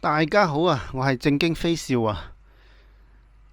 大家好啊，我係正經飛笑啊。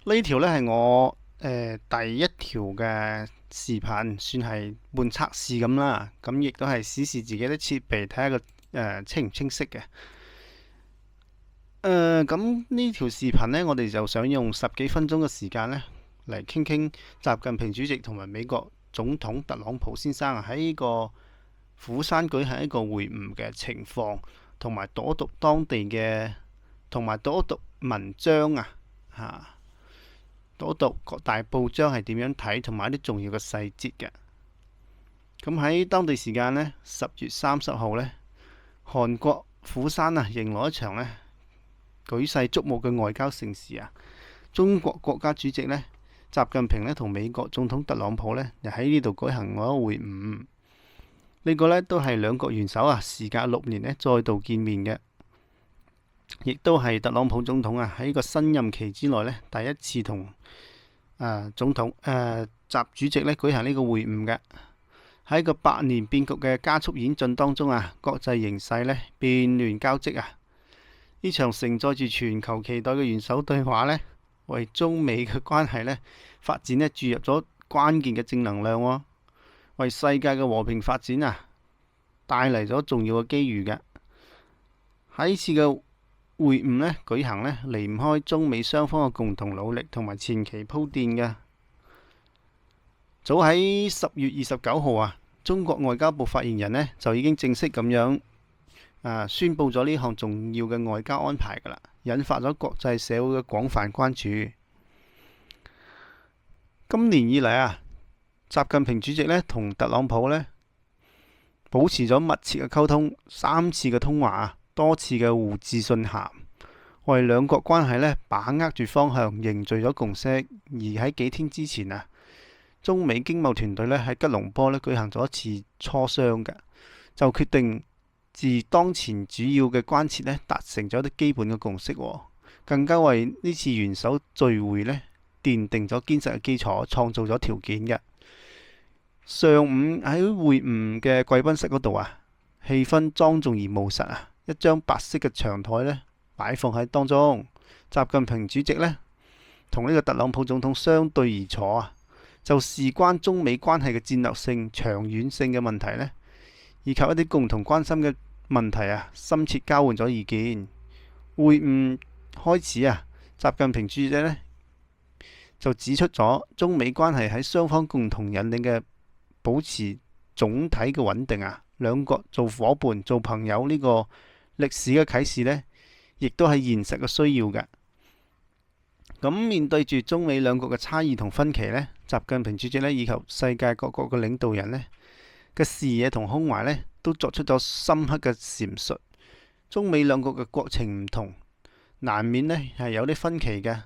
呢條呢係我第一條嘅視頻，算係半測試咁啦。咁亦都係試試自己啲設備，睇下個清唔清晰嘅。咁呢條視頻呢，我哋就想用十幾分鐘嘅時間呢嚟傾傾習近平主席同埋美國總統特朗普先生喺呢個釜山舉行一個會晤嘅情況，同埋讀一讀當地嘅，同埋讀一讀文章啊，嚇，讀一讀各大報章係點樣睇，同埋一啲重要嘅細節嘅。咁喺當地時間呢，10月30號呢，韓國釜山啊，迎來一場呢舉世矚目嘅外交盛事啊！中國國家主席呢，習近平呢，同美國總統特朗普呢，又喺呢度舉行咗會晤。呢個呢，都係兩國元首啊，時隔6年呢，再度見面嘅，亦都係特朗普總統啊喺個新任期之內呢，第一次同總統習主席呢舉行呢個會晤嘅。喺個百年變局嘅加速演進當中啊，國際形勢呢變亂交織啊！呢場承載住全球期待嘅元首對話呢，為中美嘅關係呢發展呢注入咗關鍵嘅正能量喎，為世界嘅和平發展啊帶嚟咗重要嘅機遇嘅。喺呢次嘅會晤呢舉行呢，離唔開中美雙方嘅共同努力同埋前期鋪墊嘅。早喺10月29號啊，中國外交部發言人呢就已經正式咁樣宣佈咗呢項重要嘅外交安排㗎啦，引發咗國際社會嘅廣泛關注。今年以嚟啊，習近平主席呢同特朗普呢保持咗密切嘅溝通，3次嘅通話啊，多次嘅互致信函，為兩國關係呢把握住方向，凝聚咗共識。而喺幾天之前啊，中美經貿團隊呢喺吉隆坡呢舉行咗一次磋商嘅，就決定自當前主要嘅關切呢達成咗一啲基本嘅共識，更加為呢次元首聚會呢奠定咗堅實嘅基礎，創造咗條件嘅。上午喺會晤嘅貴賓室嗰度啊，氣氛莊重而務實啊，一張白色嘅長台呢擺放喺當中，習近平主席呢同呢個特朗普總統相對而坐啊，就事關中美關係嘅戰略性、長遠性嘅問題呢，以及一啲共同關心嘅問題啊，深切交換咗意見。會晤開始啊，習近平主席呢就指出咗中美關係喺雙方共同引領嘅保持總體嘅穩定啊，兩國做伙伴、做朋友呢個歷史嘅啟示呢，亦都係現實嘅需要嘅。咁面對住中美兩國嘅差異同分歧呢，習近平主席呢以及世界各國嘅領導人呢嘅視野同胸懷呢，都作出咗深刻嘅闡述。中美兩國嘅國情唔同，難免呢係有啲分歧嘅。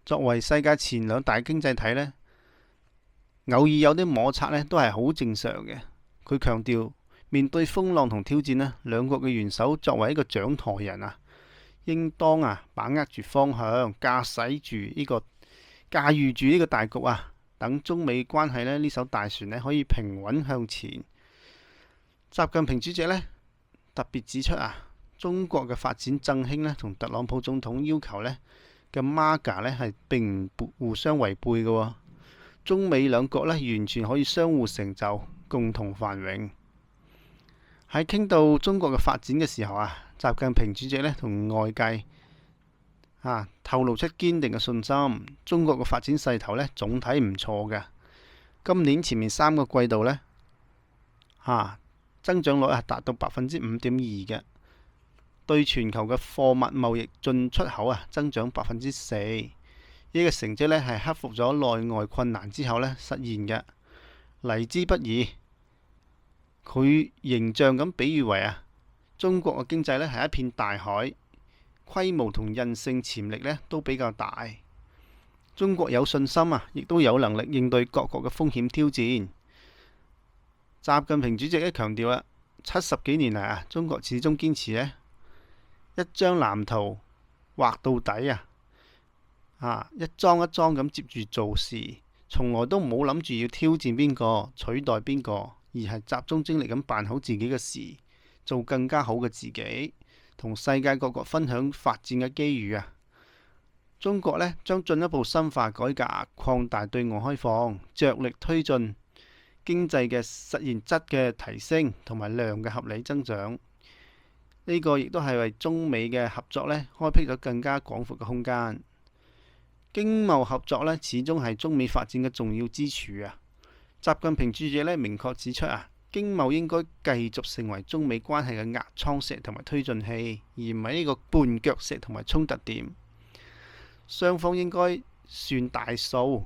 作為世界前兩大經濟體呢，偶爾有啲摩擦呢都係好正常嘅。佢強調，面對風浪同挑戰呢，兩國嘅元首作為一個掌舵人啊，應當把握住方向，駕駛住呢個大局啊，等中美關係呢艘大船呢可以平穩向前。習近平主席呢特別指出啊，中國嘅發展振興呢同特朗普總統要求呢嘅 MAGA 呢係並唔互相違背嘅。中美兩國呢完全可以相互成就，共同繁榮。喺傾到中國嘅發展嘅時候啊，習近平主席呢同外界透露出堅定嘅信心，中國嘅發展勢頭呢總體唔錯嘅。今年前面3個季度呢增長率達到5.2%嘅，對全球嘅貨物貿易進出口增長4%。呢個成績呢係克服咗內外困難之後呢實現嘅，嚟之不易。佢形象咁比喻為中國嘅經濟呢係一片大海，規模同韌性潛力呢都比較大。中國有信心亦都有能力應對各國嘅風險挑戰。習近平主席強調啦，70幾年嚟中國始終堅持一張藍圖畫到底一樁一樁咁接住做事，從來都冇諗住要挑戰邊個、取代邊個，而係集中精力咁辦好自己嘅事，做更加好嘅自己。同世界各國分享發展嘅機遇啊！中國呢將進一步深化改革，擴大對外開放，着力推進經濟嘅實現質嘅提升同埋量嘅合理增長。呢個亦都係為中美嘅合作呢開闢咗更加廣闊嘅空間。經貿合作呢始終係中美發展嘅重要支柱啊！習近平主席呢明確指出啊，經貿應該繼續成為中美關係嘅壓艙石同埋推進器，而唔係呢個絆腳石同埋衝突點。雙方應該算大數，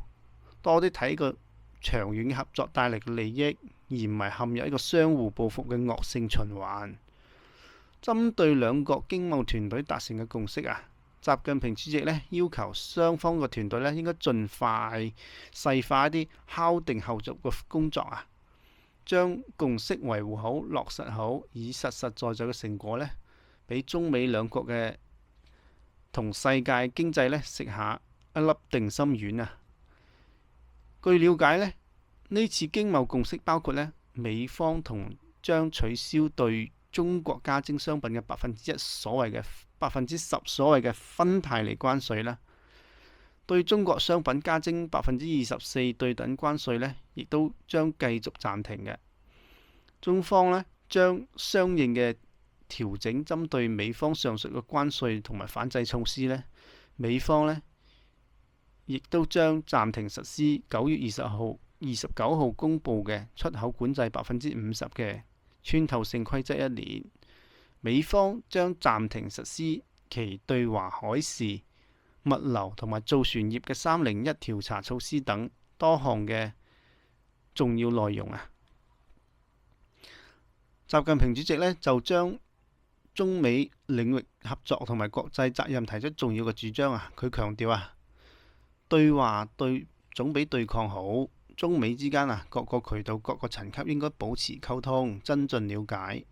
多啲睇個長遠嘅合作帶嚟嘅利益，而唔係陷入一個相互報復嘅惡性循環。針對兩國經貿團隊達成嘅共識啊，習近平主席呢要求雙方嘅團隊呢應該盡快細化一啲敲定後續嘅工作啊，將共識維護好、落實好，以實實在在嘅成果呢，俾中美兩國嘅同世界經濟呢食下一粒定心丸啊！據了解呢，呢次經貿共識包括呢，美方同將取消對中國加徵商品嘅10%所謂嘅10%所謂嘅芬太尼關稅啦，對中國商品加徵24%對等關稅呢，亦都將繼續暫停嘅。中方呢將相應嘅調整，針對美方上述嘅關稅同埋反制措施呢，美方呢亦都將暫停實施9月29號公佈嘅出口管制50%嘅穿透性規則1年，美方將暫停實施其對華海事、物流同埋造船業嘅301調查措施等多項嘅重要內容啊！習近平主席呢就將中美領域合作同埋國際責任提出重要嘅主張啊！佢強調啊，對話總比對抗好。中美之間啊，各個渠道、各個層級應該保持溝通，增進了解。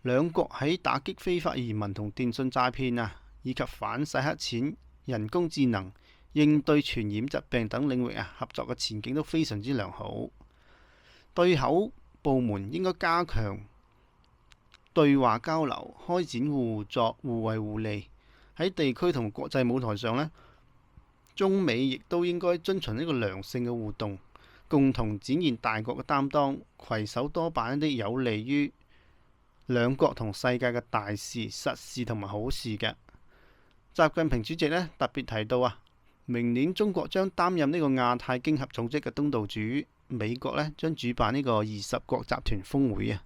兩國喺打擊非法移民同電信詐騙啊，以及反洗黑錢、人工智能、應對傳染疾病等領域啊，合作嘅前景都非常之良好。對口部門應該加強對話交流，開展互助、互惠互利。喺地區同國際舞台上呢，中美亦都應該遵循呢個良性嘅互動，共同展現大國嘅擔當，攜手多辦一啲有利於兩國同世界嘅大事、實事同埋好事嘅。習近平主席呢特別提到啊，明年中國將擔任呢個亞太經合組織嘅東道主，美國呢將主辦呢個20國集團峰會啊。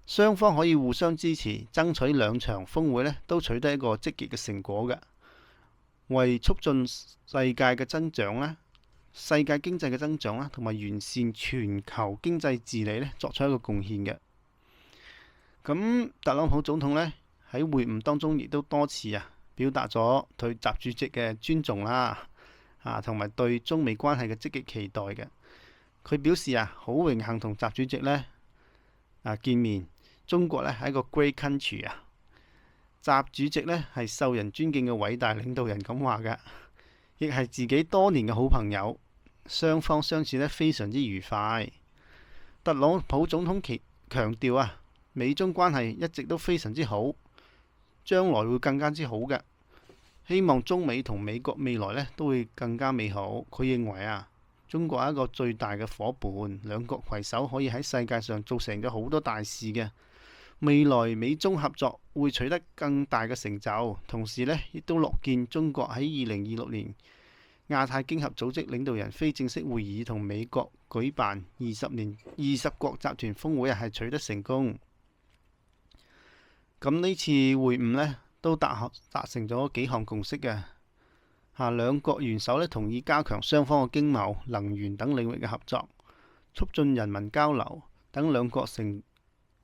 雙方可以互相支持，爭取兩場峰會呢都取得一個積極嘅成果嘅，為促進世界嘅增長啦、世界經濟嘅增長啦，同埋完善全球經濟治理呢作出一個貢獻嘅。咁特朗普總統呢喺會晤當中亦都多次表達咗對習主席嘅尊重啦，同埋對中美關係嘅積極期待嘅。佢表示好榮幸同習主席呢見面。中國呢係一個 great country 啊，習主席呢係受人尊敬嘅偉大領導人咁話嘅，亦係自己多年嘅好朋友，雙方相處呢非常之愉快。特朗普總統強調美中關係一直都非常之好，將來會更加之好嘅。希望中美同美國未來呢都會更加美好。佢認為中國係一個最大嘅夥伴，兩國攜手可以喺世界上做成咗好多大事嘅。未來美中合作會取得更大嘅成就，同時呢亦都樂見中國喺2026年亞太經合組織領導人非正式會議同美國舉辦20國集團峰會係取得成功。咁呢次會晤呢都達成咗幾項共識嘅。兩國元首呢同意加強雙方嘅經貿、能源等領域嘅合作，促進人民交流等兩國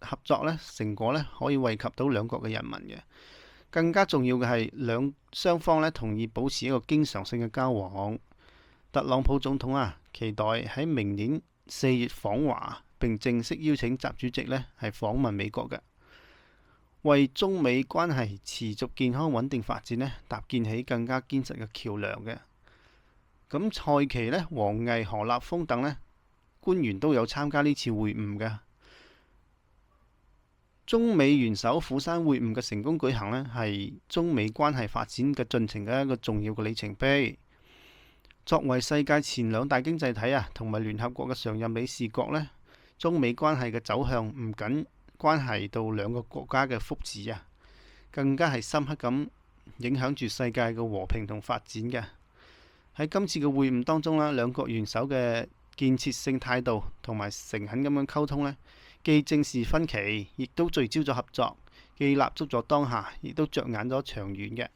合作呢成果呢可以惠及到兩國嘅人民嘅。更加重要嘅係雙方呢同意保持一個經常性嘅交往。特朗普總統期待喺明年4月訪華，並正式邀請習主席呢係訪問美國嘅，為中美關係持續健康穩定發展呢搭建起更加堅實嘅橋梁嘅。咁蔡奇呢、王毅、何立峰等呢官員都有參加呢次會晤嘅。中美元首釜山會晤嘅成功舉行呢，係中美關係發展嘅進程嘅一個重要嘅里程碑。作為世界前兩大經濟體啊，同埋聯合國嘅常任理事國呢，中美關係嘅走向唔僅關係到兩個國家嘅福祉啊，更加係深刻咁影響住世界嘅和平同發展嘅。喺今次嘅會晤當中啦，兩國元首嘅建設性態度同埋誠懇咁樣溝通呢，既正視分歧，亦都聚焦咗合作，既立足咗當下，亦都着眼咗長遠嘅，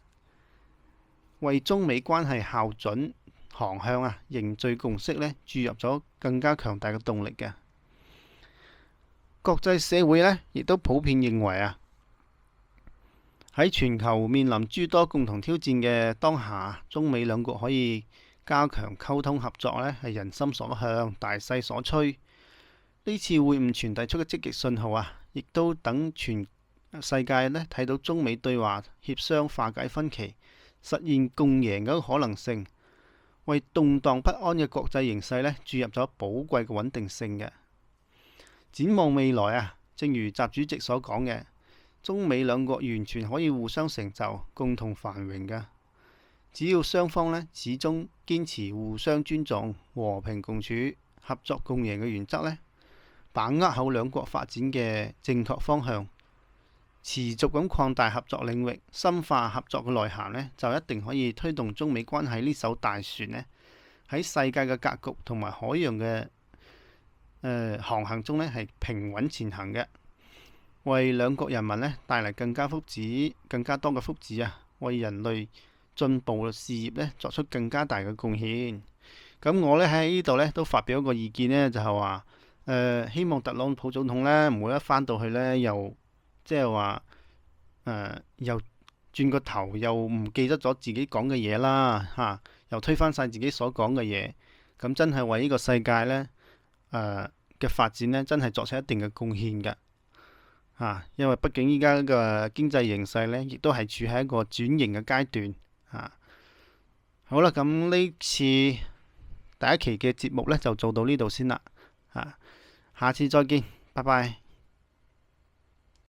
為中美關係校準航向啊，凝聚共識呢，注入咗更加強大嘅動力嘅。國際社會呢，亦都普遍認為啊，喺全球面臨諸多共同挑戰嘅當下，中美兩國可以加強溝通合作呢，係人心所向、大勢所趨。呢次會晤傳遞出嘅積極信號啊，亦都等全世界呢睇到中美對話協商化解分歧，實現共贏嘅可能性，為動盪不安嘅國際形勢呢注入咗寶貴嘅穩定性嘅。展望未來啊，正如習主席所講嘅，中美兩國完全可以互相成就、共同繁榮嘅。只要雙方呢始終堅持互相尊重、和平共處、合作共贏嘅原則呢，把握好兩國發展嘅正確方向，持續咁擴大合作領域、深化合作嘅內涵呢，就一定可以推動中美關係呢艘大船呢喺世界嘅格局同埋海洋嘅航行中呢係平穩前行嘅，為兩國人民呢帶嚟更加多嘅福祉啊，為人類進步嘅事業呢作出更加大嘅貢獻。咁我呢喺呢度呢都發表一個意見呢，就係話希望特朗普總統呢唔會一返到去呢又即係話又轉個頭又唔記得咗自己講嘅嘢啦嚇，又推翻晒自己所講嘅嘢，咁真係為呢個世界呢嘅發展呢，真係作出一定嘅貢獻嘅嚇。因為畢竟依家嘅經濟形勢呢，亦都係處喺一個轉型嘅階段嚇。好啦，咁呢次第一期嘅節目呢，就做到呢度先啦嚇，下次再見，拜拜。